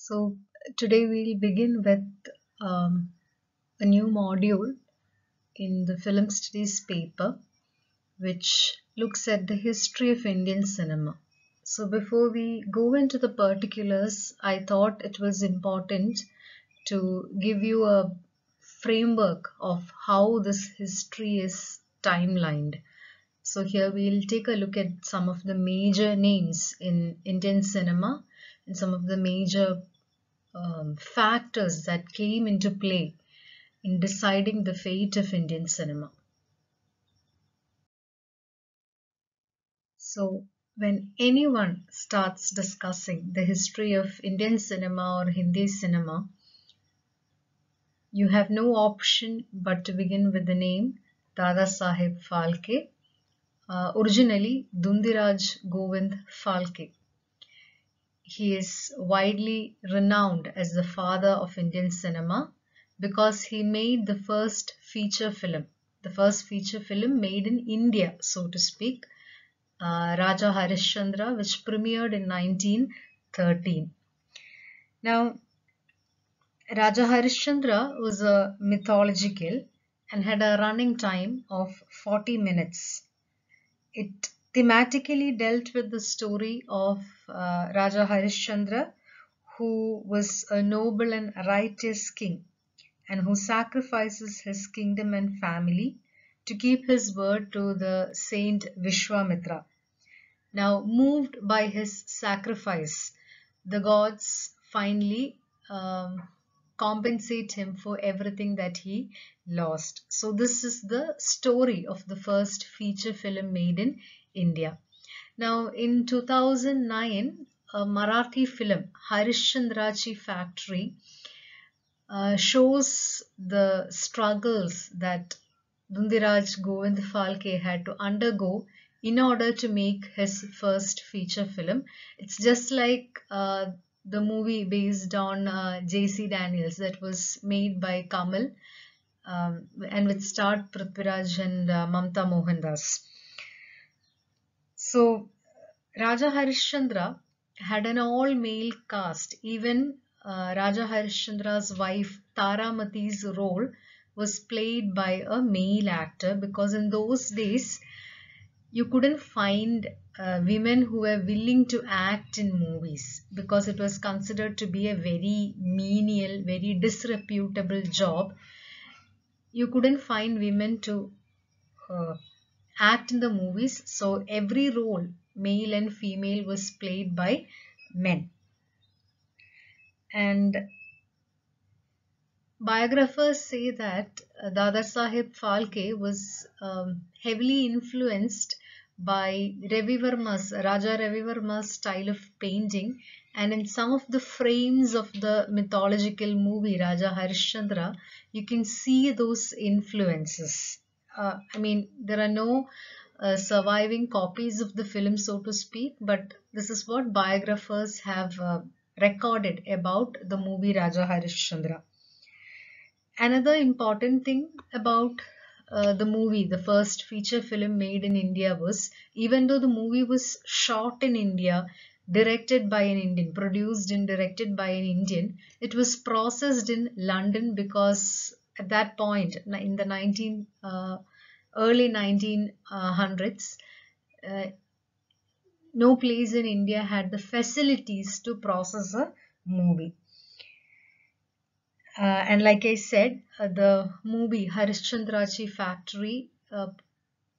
So today we'll begin with um, a new module in the film studies paper which looks at the history of Indian cinema. So before we go into the particulars, I thought it was important to give you a framework of how this history is timelined. So here we'll take a look at some of the major names in Indian cinema and some of the major factors that came into play in deciding the fate of Indian cinema. So, when anyone starts discussing the history of Indian cinema or Hindi cinema, you have no option but to begin with the name Dada Saheb Phalke, originally Dundiraj Govind Phalke. He is widely renowned as the father of Indian cinema because he made the first feature film made in India, so to speak, Raja Harishchandra, which premiered in 1913. Now, Raja Harishchandra was a mythological and had a running time of 40 minutes. It thematically dealt with the story of Raja Harishchandra, who was a noble and righteous king and who sacrifices his kingdom and family to keep his word to the saint Vishwamitra. Now, moved by his sacrifice, the gods finally compensate him for everything that he lost. So, this is the story of the first feature film made in India. Now, in 2009, a Marathi film, Harishchandrachi Factory, shows the struggles that Dundiraj Govind Phalke had to undergo in order to make his first feature film. It's just like the movie based on J.C. Daniels that was made by Kamal and which starred Prithviraj and Mamta Mohandas. So, Raja Harishchandra had an all-male cast. Even Raja Harishchandra's wife Taramati's role was played by a male actor because in those days you couldn't find women who were willing to act in movies because it was considered to be a very menial, very disreputable job. You couldn't find women to uh, act in the movies, so every role, male and female, was played by men. And biographers say that Dada Saheb Phalke was heavily influenced by Raja Ravi Verma's style of painting, and in some of the frames of the mythological movie Raja Harishchandra, you can see those influences. There are no surviving copies of the film, so to speak, but this is what biographers have recorded about the movie Raja Harishchandra. Another important thing about the movie, the first feature film made in India, was even though the movie was shot in India, directed by an Indian, produced and directed by an Indian, it was processed in London because at that point in the early 1900s, no place in India had the facilities to process a movie. And like I said, the movie Harishchandrachi Factory,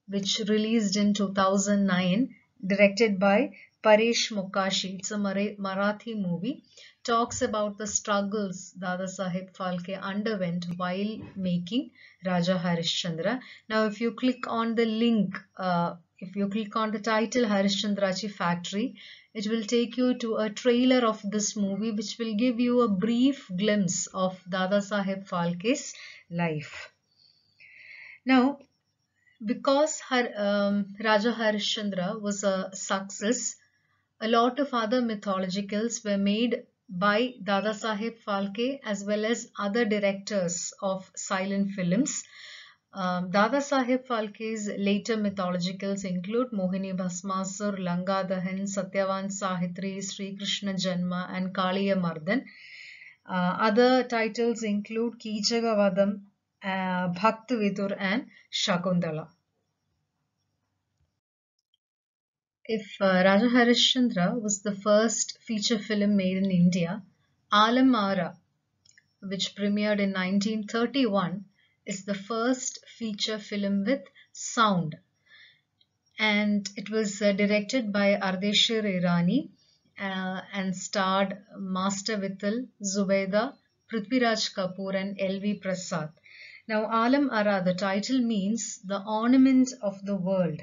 which released in 2009, directed by Paresh Mokashi, it's a Marathi movie, talks about the struggles Dada Saheb Phalke underwent while making Raja Harishchandra. Now, if you click on the link, if you click on the title Harishchandrachi Factory, it will take you to a trailer of this movie which will give you a brief glimpse of Dada Saheb Phalke's life. Now, because Raja Harishchandra was a success, a lot of other mythologicals were made by Dada Saheb Phalke as well as other directors of silent films. Dada Saheb Phalke's later mythologicals include Mohini Bhasmasur, Langa Dahan, Satyavan Sahitri, Sri Krishna Janma, and Kaliya Mardan. Other titles include Kijagavadam, Bhakt Vidur, and Shakuntala. If Raja Harishchandra was the first feature film made in India, Alam Ara, which premiered in 1931, is the first feature film with sound. And it was directed by Ardeshir Irani and starred Master Vittal, Zubaida, Prithviraj Kapoor, and L.V. Prasad. Now, Alam Ara, the title means the ornament of the world,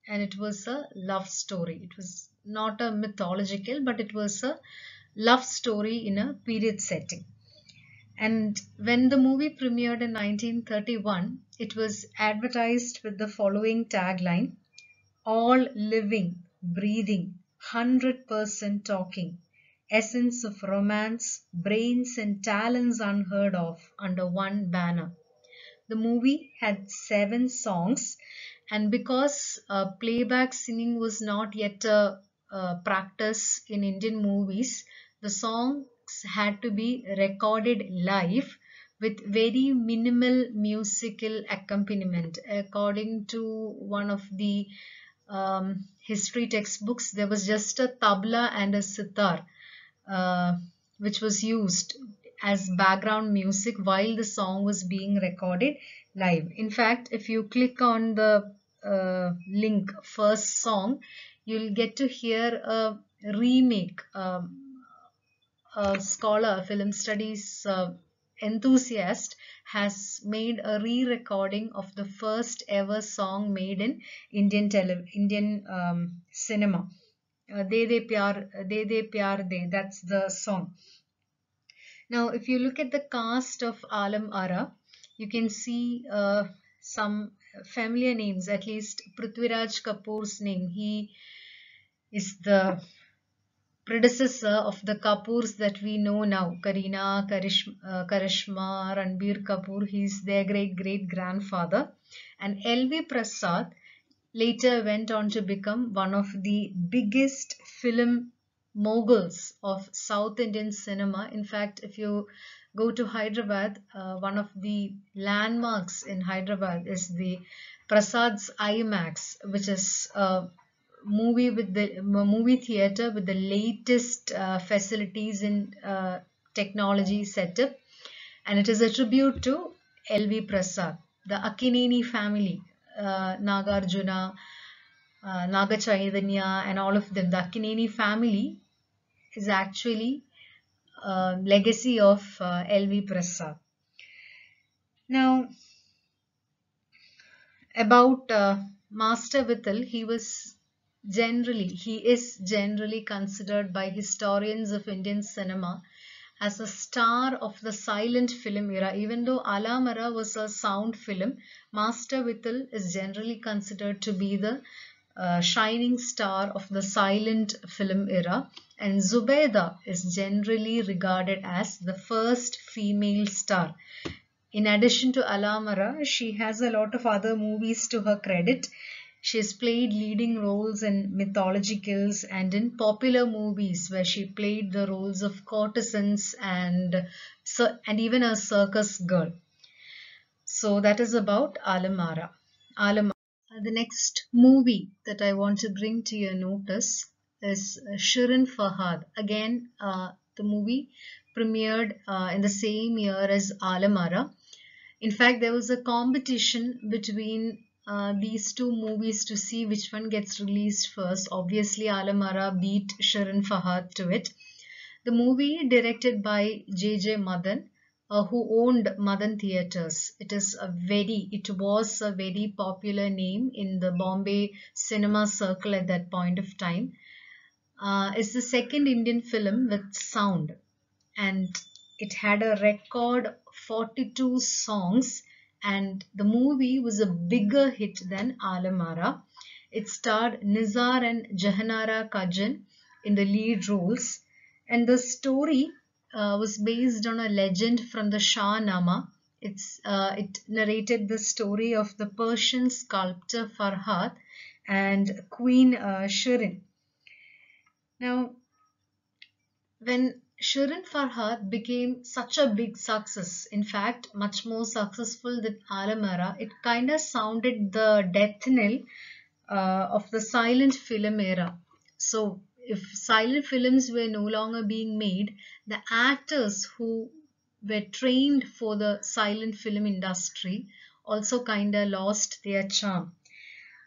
and it was a love story. It was not a mythological, but it was a love story in a period setting. And when the movie premiered in 1931, it was advertised with the following tagline: all living, breathing, 100% talking, essence of romance, brains and talents unheard of under one banner. The movie had 7 songs, and because playback singing was not yet a practice in Indian movies, the songs had to be recorded live with very minimal musical accompaniment. According to one of the history textbooks, there was just a tabla and a sitar uh, which was used as background music while the song was being recorded live. In fact, if you click on the link first song, you'll get to hear a remake. A scholar, film studies enthusiast, has made a re-recording of the first ever song made in Indian cinema. De Pyar De, that's the song. Now, if you look at the cast of Alam Ara, you can see some familiar names, at least Prithviraj Kapoor's name. He is the predecessor of the Kapoors that we know now: Kareena, Karishma, Ranbir Kapoor. He's their great grandfather. And L.V. Prasad later went on to become one of the biggest film moguls of South Indian cinema. In fact, if you go to Hyderabad, one of the landmarks in Hyderabad is the Prasad's IMAX, which is a movie theater with the latest facilities in technology setup, and it is a tribute to L.V. Prasad. The Akkineni family, Nagarjuna, Naga Chaitanya, and all of them, the Akkineni family is actually a legacy of L.V. Prasad. Now, about Master Vittal, he is generally considered by historians of Indian cinema as a star of the silent film era. Even though Alam Ara was a sound film, Master Vittal is generally considered to be the shining star of the silent film era, and Zubaida is generally regarded as the first female star. In addition to Alam Ara, she has a lot of other movies to her credit. She has played leading roles in mythologicals and in popular movies where she played the roles of courtesans and even a circus girl. So that is about Alam Ara. The next movie that I want to bring to your notice is Shirin Fahad. Again, the movie premiered in the same year as Alam Ara. In fact, there was a competition between these two movies to see which one gets released first. Obviously, Alam Ara beat Shirin Fahad to it. The movie, directed by J.J. Madan, who owned Madan Theatres. It was a very popular name in the Bombay cinema circle at that point of time. It's the second Indian film with sound, and it had a record 42 songs, and the movie was a bigger hit than Alam Ara. It starred Nizar and Jahanara Kajan in the lead roles, and the story was based on a legend from the Shah Nama It narrated the story of the Persian sculptor Farhad and Queen Shirin. Now, when Shirin Farhad became such a big success, in fact, much more successful than Alamara, it kind of sounded the death knell of the silent film era. So, if silent films were no longer being made, the actors who were trained for the silent film industry also kind of lost their charm.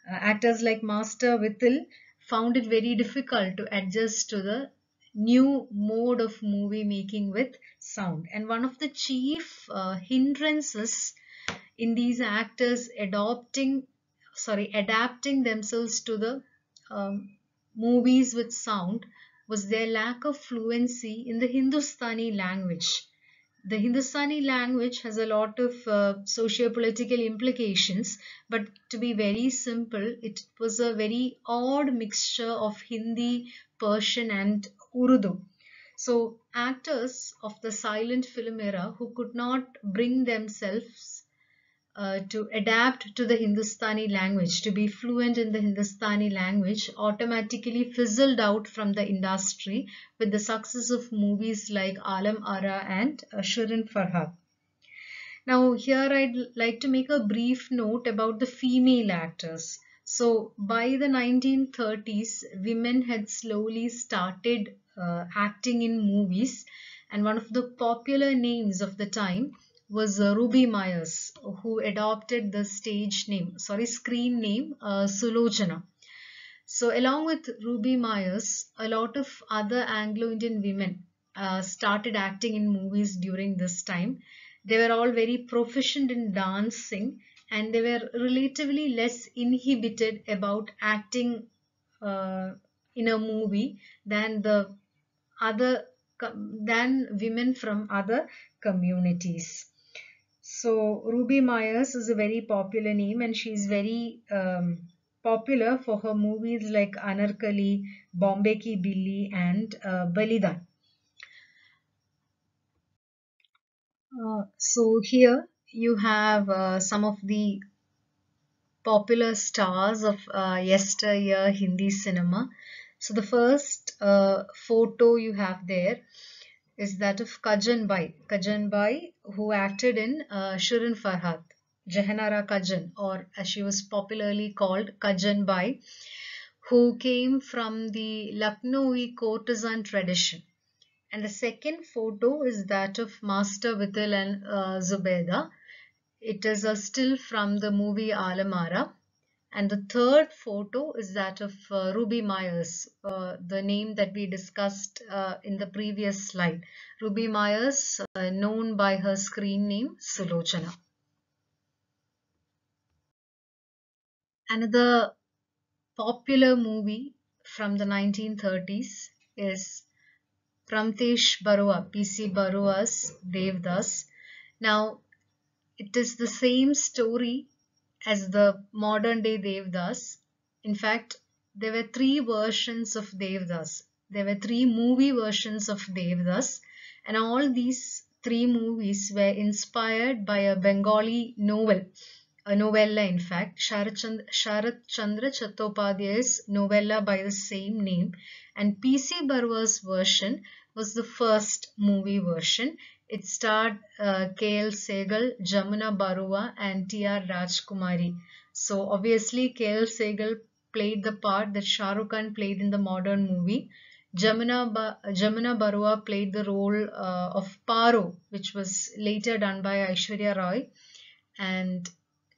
Actors like Master Vithil found it very difficult to adjust to the new mode of movie making with sound. And one of the chief hindrances in these actors adapting themselves to the um, movies with sound was their lack of fluency in the Hindustani language. The Hindustani language has a lot of socio-political implications, but to be very simple, it was a very odd mixture of Hindi, Persian, and Urdu. So, actors of the silent film era who could not bring themselves to adapt to the Hindustani language, to be fluent in the Hindustani language, automatically fizzled out from the industry with the success of movies like Alam Ara and Shirin Farhad. Now, here I'd like to make a brief note about the female actors. So, by the 1930s, women had slowly started acting in movies, and one of the popular names of the time was Ruby Myers, who adopted the screen name Sulojana. So, along with Ruby Myers, a lot of other Anglo-Indian women started acting in movies during this time. They were all very proficient in dancing and they were relatively less inhibited about acting uh, in a movie than the other than women from other communities. So Ruby Myers is a very popular name and she's very popular for her movies like Anarkali, Bombay Ki Billi and Balidan. So here you have some of the popular stars of yesteryear Hindi cinema. So the first photo you have there is that of Kajan Bai. Kajan Bai, who acted in Shirin Farhad, Jahanara Kajan, or as she was popularly called, Kajan Bai, who came from the Lucknowi courtesan tradition. And the second photo is that of Master Vithil and Zubaida. It is a still from the movie Alamara. And the third photo is that of Ruby Myers, the name that we discussed in the previous slide. Ruby Myers, known by her screen name Sulochana. Another popular movie from the 1930s is Pramtesh Barua, P.C. Barua's Devdas. Now, it is the same story as the modern day Devdas. In fact, there were three versions of Devdas. There were three movie versions of Devdas, and all these three movies were inspired by a Bengali novel, a novella in fact, Sharat Chandra Chattopadhyay's novella by the same name, and P.C. Barua's version was the first movie version. It starred K.L. Segal, Jamuna Barua and T.R. Rajkumari. So obviously K.L. Segal played the part that Shah Rukh Khan played in the modern movie. Jamuna Barua played the role of Paro, which was later done by Aishwarya Roy. And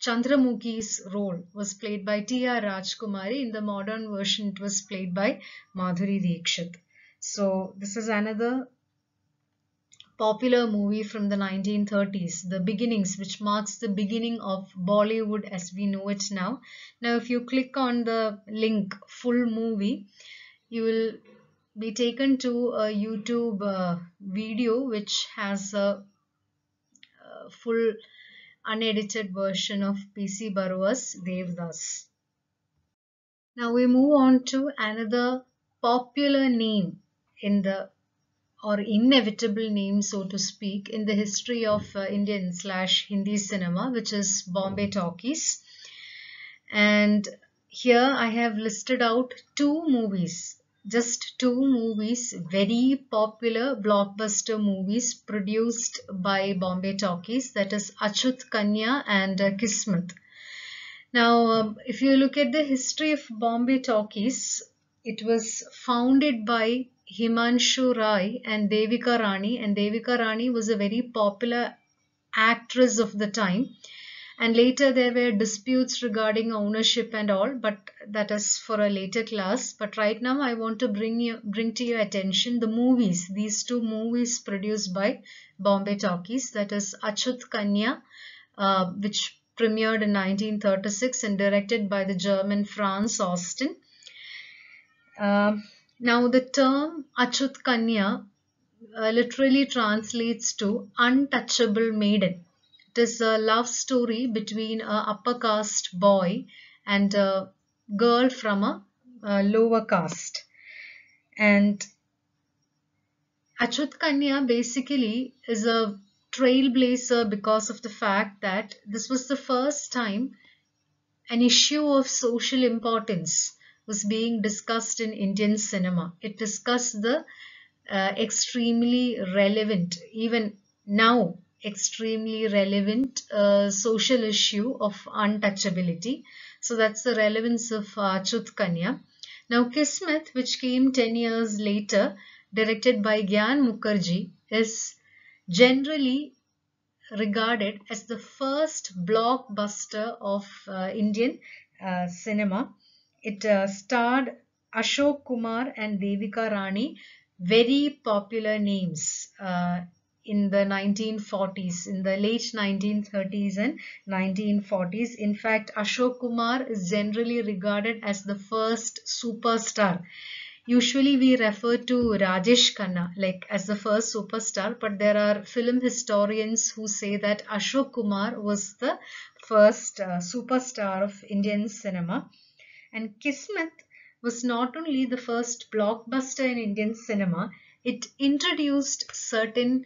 Chandramukhi's role was played by T.R. Rajkumari. In the modern version, it was played by Madhuri Dixit. So this is another popular movie from the 1930s, The Beginnings, which marks the beginning of Bollywood as we know it now. Now, if you click on the link full movie, you will be taken to a YouTube video which has a full unedited version of P.C. Barua's Devdas. Now we move on to another popular name in the or inevitable name, so to speak, in the history of Indian/Hindi cinema, which is Bombay Talkies. And here I have listed out just two movies, very popular blockbuster movies produced by Bombay Talkies, that is Achut Kanya and Kismet. Now, if you look at the history of Bombay Talkies, it was founded by Himanshu Rai and Devika Rani, and Devika Rani was a very popular actress of the time. And later there were disputes regarding ownership and all, but that is for a later class. But right now I want to bring to your attention the movies, these two movies produced by Bombay Talkies, that is Achut Kanya, which premiered in 1936 and directed by the German Franz Osten. Now the term Achut Kanya literally translates to untouchable maiden. It is a love story between a upper caste boy and a girl from a lower caste. And Achut Kanya basically is a trailblazer because of the fact that this was the first time an issue of social importance was being discussed in Indian cinema. It discussed the extremely relevant, even now extremely relevant social issue of untouchability. So that's the relevance of Achut Kanya. Now Kismet, which came 10 years later, directed by Gyan Mukherjee, is generally regarded as the first blockbuster of Indian cinema. It starred Ashok Kumar and Devika Rani, very popular names in the 1940s, in the late 1930s and 1940s. In fact, Ashok Kumar is generally regarded as the first superstar. Usually we refer to Rajesh Khanna like as the first superstar, but there are film historians who say that Ashok Kumar was the first superstar of Indian cinema. And Kismet was not only the first blockbuster in Indian cinema, it introduced certain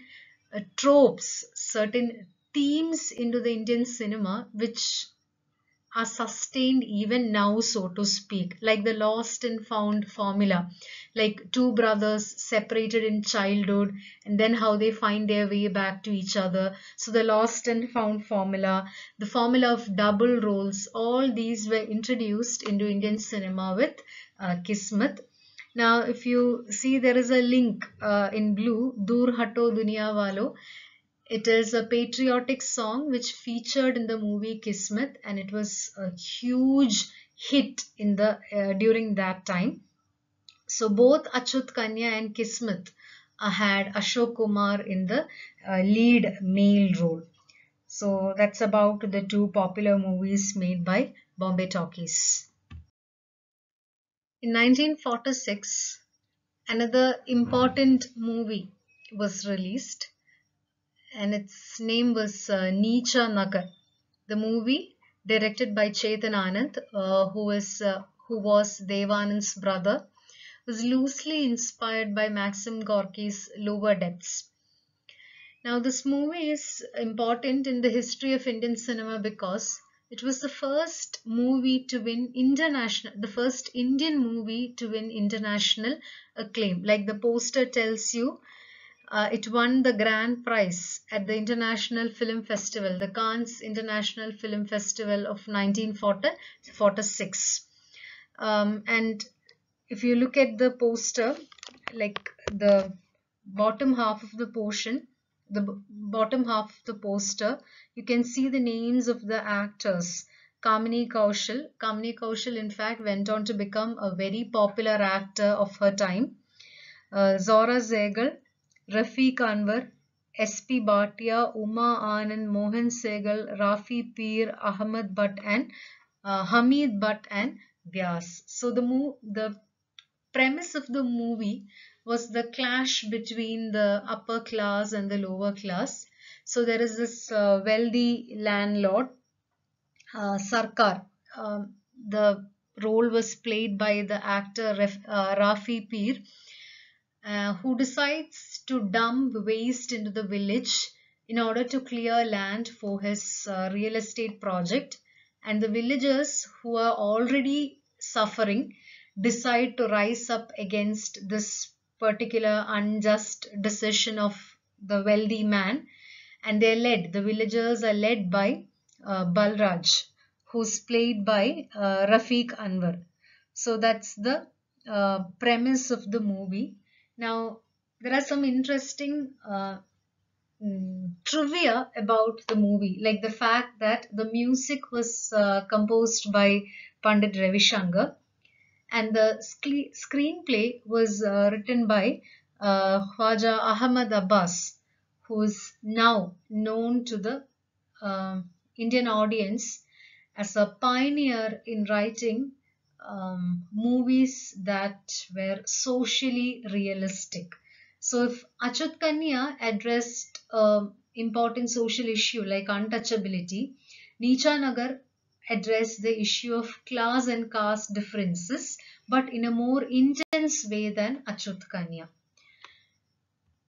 tropes, certain themes into the Indian cinema which are sustained even now, so to speak, like the lost and found formula, like two brothers separated in childhood and then how they find their way back to each other. So the lost and found formula, the formula of double roles, all these were introduced into Indian cinema with Kismet. Now if you see, there is a link in blue, Dur Hato Duniya Walo. It is a patriotic song which featured in the movie Kismet, and it was a huge hit in the during that time. So both Achut Kanya and Kismet had Ashok Kumar in the lead male role. So that's about the two popular movies made by Bombay Talkies. In 1946, another important movie was released, and its name was Neecha Nagar. The movie, directed by Chetan Anand, who was Devanand's brother, was loosely inspired by Maxim Gorky's Lower Depths. Now, this movie is important in the history of Indian cinema because it was the first movie to win the first Indian movie to win international acclaim. Like the poster tells you, it won the grand prize at the International Film Festival, the Cannes International Film Festival of 1946. And if you look at the poster, like the bottom half of the bottom half of the poster, you can see the names of the actors. Kamini Kaushal. Kamini Kaushal, in fact, went on to become a very popular actor of her time. Zora Zegal, Rafiq Anwar, S.P. Bhatia, Uma Anand, Mohan Segal, Rafi Peer, Ahmed Bhatt and Hamid Bhatt and Vyas. So the premise of the movie was the clash between the upper class and the lower class. So there is this wealthy landlord, Sarkar. The role was played by the actor Rafi Peer, who decides to dump waste into the village in order to clear land for his real estate project, and the villagers who are already suffering decide to rise up against this particular unjust decision of the wealthy man, and the villagers are led by Balraj, who's played by Rafiq Anwar. So that's the premise of the movie. Now, there are some interesting trivia about the movie, like the fact that the music was composed by Pandit Ravi Shankar, and the screenplay was written by Khwaja Ahmad Abbas, who is now known to the Indian audience as a pioneer in writing movies that were socially realistic. So, if Achyut Kanya addressed important social issue like untouchability, Neecha Nagar addressed the issue of class and caste differences, but in a more intense way than Achyut Kanya.